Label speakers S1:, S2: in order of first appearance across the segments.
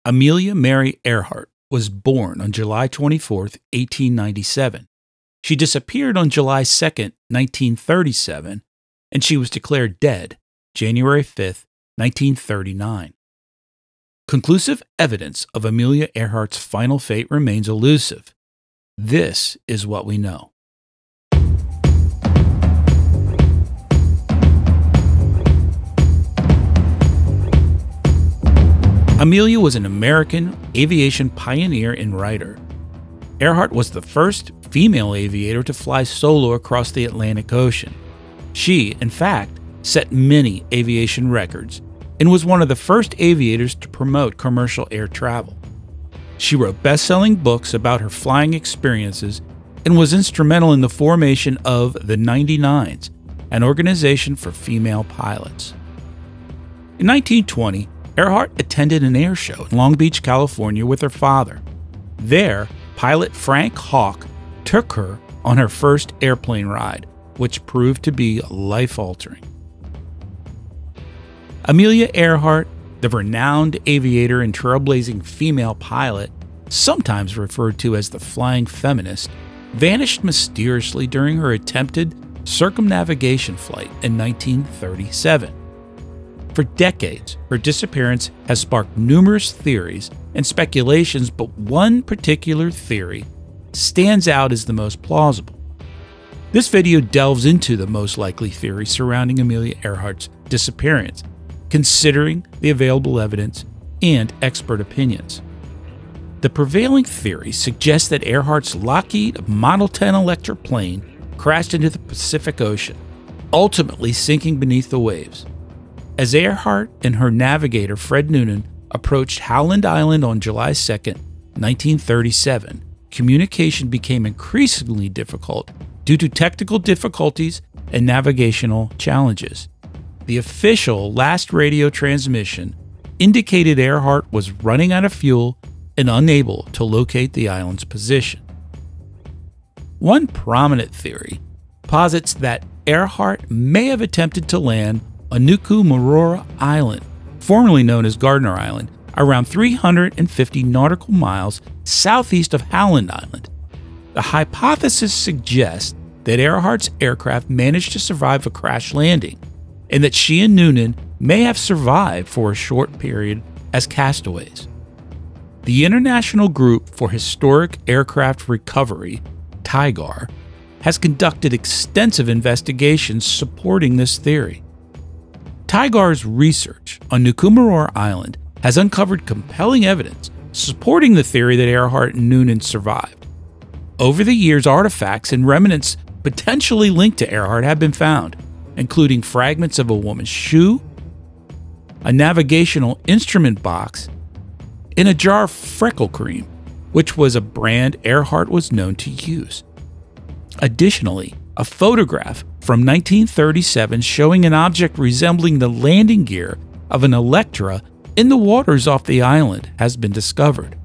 S1: Amelia Mary Earhart was born on July 24, 1897. She disappeared on July 2, 1937, and she was declared dead January 5, 1939. Conclusive evidence of Amelia Earhart's final fate remains elusive. This is what we know. Amelia was an American aviation pioneer and writer. Earhart was the first female aviator to fly solo across the Atlantic Ocean. She, in fact, set many aviation records and was one of the first aviators to promote commercial air travel. She wrote best-selling books about her flying experiences and was instrumental in the formation of the 99s, an organization for female pilots. In 1920, Earhart attended an air show in Long Beach, California with her father. There, pilot Frank Hawk took her on her first airplane ride, which proved to be life-altering. Amelia Earhart, the renowned aviator and trailblazing female pilot, sometimes referred to as the Flying Feminist, vanished mysteriously during her attempted circumnavigation flight in 1937. For decades, her disappearance has sparked numerous theories and speculations, but one particular theory stands out as the most plausible. This video delves into the most likely theory surrounding Amelia Earhart's disappearance, considering the available evidence and expert opinions. The prevailing theory suggests that Earhart's Lockheed Model 10 Electra plane crashed into the Pacific Ocean, ultimately sinking beneath the waves. As Earhart and her navigator Fred Noonan approached Howland Island on July 2, 1937, communication became increasingly difficult due to technical difficulties and navigational challenges. The official last radio transmission indicated Earhart was running out of fuel and unable to locate the island's position. One prominent theory posits that Earhart may have attempted to land on Nuku'alofa Island, formerly known as Gardner Island, around 350 nautical miles southeast of Howland Island. The hypothesis suggests that Earhart's aircraft managed to survive a crash landing, and that she and Noonan may have survived for a short period as castaways. The International Group for Historic Aircraft Recovery, TIGAR, has conducted extensive investigations supporting this theory. TIGAR's research on Nuku'alofa Island has uncovered compelling evidence supporting the theory that Earhart and Noonan survived. Over the years, artifacts and remnants potentially linked to Earhart have been found, including fragments of a woman's shoe, a navigational instrument box, and a jar of freckle cream, which was a brand Earhart was known to use. Additionally, a photograph from 1937 showing an object resembling the landing gear of an Electra in the waters off the island has been discovered.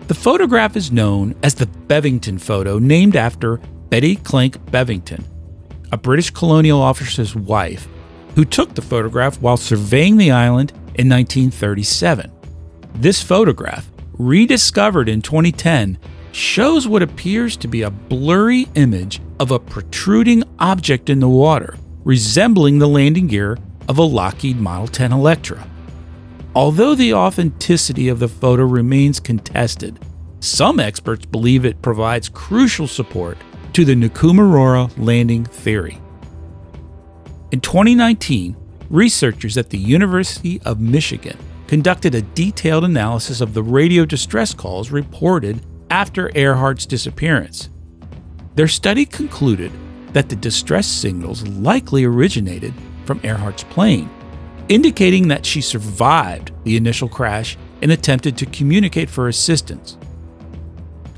S1: The photograph is known as the Bevington photo, named after Betty Clank Bevington, a British colonial officer's wife, who took the photograph while surveying the island in 1937. This photograph, rediscovered in 2010, shows what appears to be a blurry image of a protruding object in the water, resembling the landing gear of a Lockheed Model 10 Electra. Although the authenticity of the photo remains contested, some experts believe it provides crucial support to the Nuku'alofa landing theory. In 2019, researchers at the University of Michigan conducted a detailed analysis of the radio distress calls reported after Earhart's disappearance. Their study concluded that the distress signals likely originated from Earhart's plane, indicating that she survived the initial crash and attempted to communicate for assistance.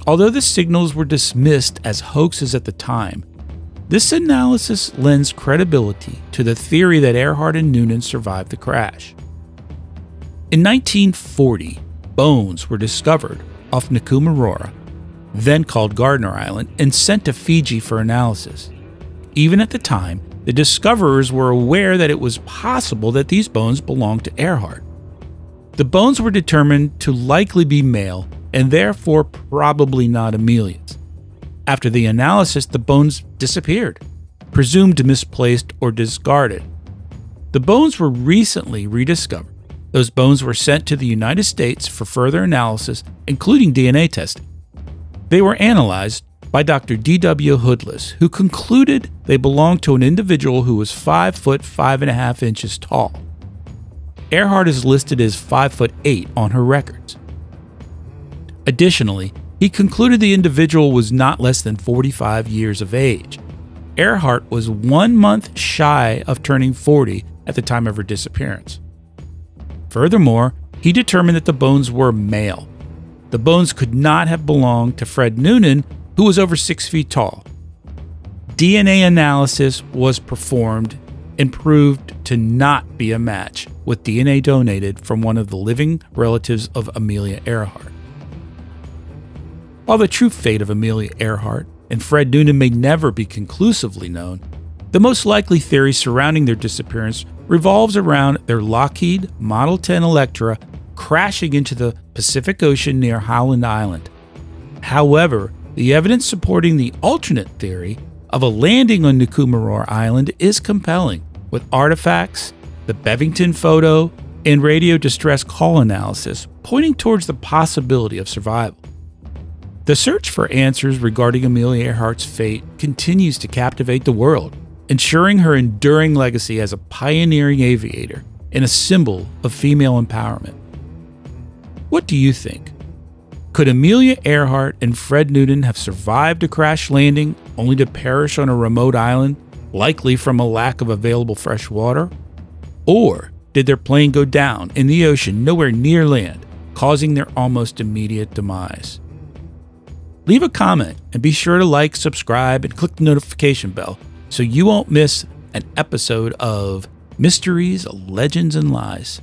S1: Although the signals were dismissed as hoaxes at the time, this analysis lends credibility to the theory that Earhart and Noonan survived the crash. In 1940, bones were discovered off Nuku'alofa, then called Gardner Island, and sent to Fiji for analysis. Even at the time, the discoverers were aware that it was possible that these bones belonged to Earhart. The bones were determined to likely be male and therefore probably not Amelia's. After the analysis, the bones disappeared, presumed misplaced or discarded. The bones were recently rediscovered. Those bones were sent to the United States for further analysis, including DNA testing. They were analyzed by Dr. D.W. Hoodless, who concluded they belonged to an individual who was 5 foot 5.5 inches tall. Earhart is listed as 5'8" on her records. Additionally, he concluded the individual was not less than 45 years of age. Earhart was 1 month shy of turning 40 at the time of her disappearance. Furthermore, he determined that the bones were male. The bones could not have belonged to Fred Noonan, who was over 6 feet tall. DNA analysis was performed and proved to not be a match with DNA donated from one of the living relatives of Amelia Earhart. While the true fate of Amelia Earhart and Fred Noonan may never be conclusively known, the most likely theory surrounding their disappearance revolves around their Lockheed Model 10 Electra crashing into the Pacific Ocean near Howland Island. However, the evidence supporting the alternate theory of a landing on Nuku'Maror Island is compelling, with artifacts, the Bevington photo, and radio distress call analysis pointing towards the possibility of survival. The search for answers regarding Amelia Earhart's fate continues to captivate the world, ensuring her enduring legacy as a pioneering aviator and a symbol of female empowerment. What do you think? Could Amelia Earhart and Fred Noonan have survived a crash landing only to perish on a remote island, likely from a lack of available fresh water? Or did their plane go down in the ocean nowhere near land, causing their almost immediate demise? Leave a comment and be sure to like, subscribe, and click the notification bell so you won't miss an episode of Mysteries, Legends, and Lies.